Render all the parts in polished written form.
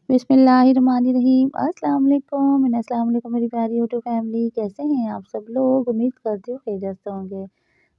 बिस्मिल्लाहिर्रहमानिर्रहीम। अस्सलाम वालेकुम मेरी प्यारी यूट्यूब फैमिली, कैसे हैं आप सब लोग। उम्मीद करती हूँ खैरियत से होंगे।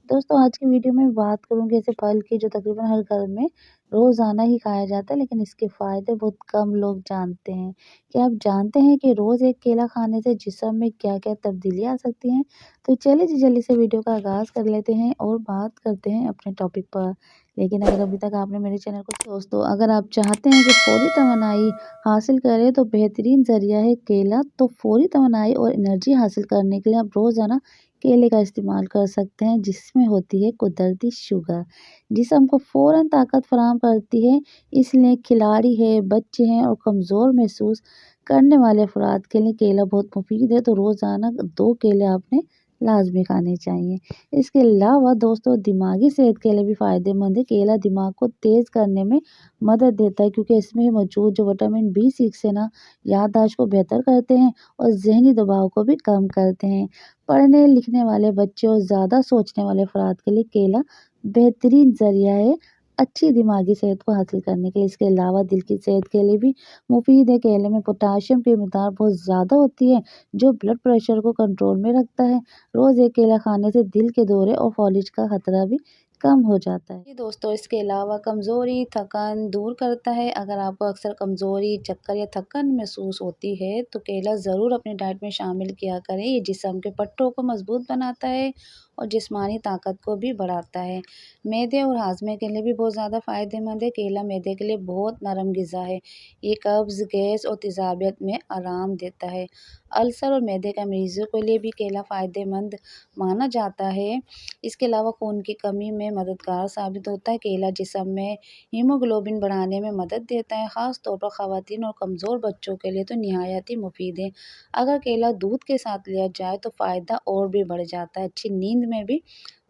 दोस्तों, आज की वीडियो में बात करूँगी ऐसे फल की जो तकरीबन हर घर में रोज़ाना ही खाया जाता है, लेकिन इसके फ़ायदे बहुत कम लोग जानते हैं। क्या आप जानते हैं कि रोज़ एक केला खाने से जिस्म में क्या-क्या तब्दीलियाँ आ सकती हैं? तो चलिए जी जल्दी से वीडियो का आगाज़ कर लेते हैं और बात करते हैं अपने टॉपिक पर। लेकिन अगर अभी तक आपने मेरे चैनल को दोस्तों, अगर आप चाहते हैं कि फौरी तवानाई हासिल करें तो बेहतरीन ज़रिया है केला। तो फौरी तवानाई और एनर्जी हासिल करने के लिए आप रोज़ाना केले का इस्तेमाल कर सकते हैं, जिसमें होती है कुदरती शुगर, जिस्म को फ़ौरन ताकत फराहम करती है। इसलिए खिलाड़ी है, बच्चे हैं और कमज़ोर महसूस करने वाले अफराद के लिए केला बहुत मुफीद है। तो रोज़ाना 2 केले आपने लाज़मी खाने चाहिए। इसके अलावा दोस्तों, दिमागी सेहत के लिए भी फ़ायदेमंद है। केला दिमाग को तेज़ करने में मदद देता है, क्योंकि इसमें मौजूद जो विटामिन B6 है ना, याददाश्त को बेहतर करते हैं और ज़हनी दबाव को भी कम करते हैं। पढ़ने लिखने वाले बच्चे और ज़्यादा सोचने वाले अफराद के लिए केला बेहतरीन ज़रिया है अच्छी दिमागी सेहत को हासिल करने के लिए। इसके अलावा दिल की सेहत के लिए भी मुफीद है। केले में पोटाशियम की मिक़दार बहुत ज़्यादा होती है, जो ब्लड प्रेशर को कंट्रोल में रखता है। रोज़ एक केला खाने से दिल के दौरे और फॉलिज का खतरा भी कम हो जाता है। जी दोस्तों, इसके अलावा कमज़ोरी, थकान दूर करता है। अगर आपको अक्सर कमज़ोरी, चक्कर या थकान महसूस होती है, तो केला ज़रूर अपनी डाइट में शामिल किया करें। ये जिस्म के पट्टों को मज़बूत बनाता है और जिस्मानी ताकत को भी बढ़ाता है। मैदे और हाज़मे के लिए भी बहुत ज़्यादा फ़ायदेमंद है। केला मैदे के लिए बहुत नरम ग़िज़ा है। ये कब्ज़, गैस और तेज़ाबियत में आराम देता है। अल्सर और मैदे के मरीज़ों के लिए भी केला फ़ायदेमंद माना जाता है। इसके अलावा खून की कमी में मददगार साबित होता है। केला जिस्म में हीमोग्लोबिन बढ़ाने में मदद देता है, ख़ास तौर पर ख़वातीन और कमज़ोर बच्चों के लिए तो निहायत ही मुफीद है। अगर केला दूध के साथ लिया जाए तो फ़ायदा और भी बढ़ जाता है। अच्छी नींद में भी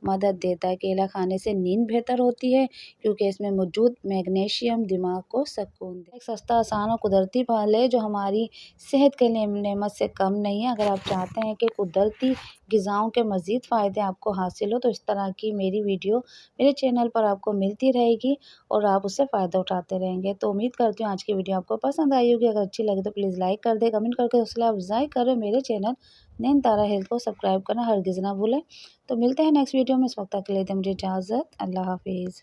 मदद देता है। केला खाने से नींद बेहतर होती है, क्योंकि इसमें मौजूद मैग्नीशियम दिमाग को सुकून देता है। एक सस्ता, आसान और कुदरती फल है जो हमारी सेहत के लिए नेमत से कम नहीं है। अगर आप चाहते हैं कि कुदरती ग़िज़ाओं के मज़ीद फ़ायदे आपको हासिल हो, तो इस तरह की मेरी वीडियो मेरे चैनल पर आपको मिलती रहेगी और आप उससे फ़ायदा उठाते रहेंगे। तो उम्मीद करती हूँ आज की वीडियो आपको पसंद आई होगी। अगर अच्छी लगे तो प्लीज़ लाइक कर दें, कमेंट करके हौसला अफ़ज़ाई करें। मेरे चैनल नैन तारा हेल्थ को सब्सक्राइब करना हरगिज़ ना भूलें। तो मिलते हैं नेक्स्ट वीडियो में। इस वक्त तक के लिए दें मुझे इजाज़त। अल्लाह हाफ़िज़।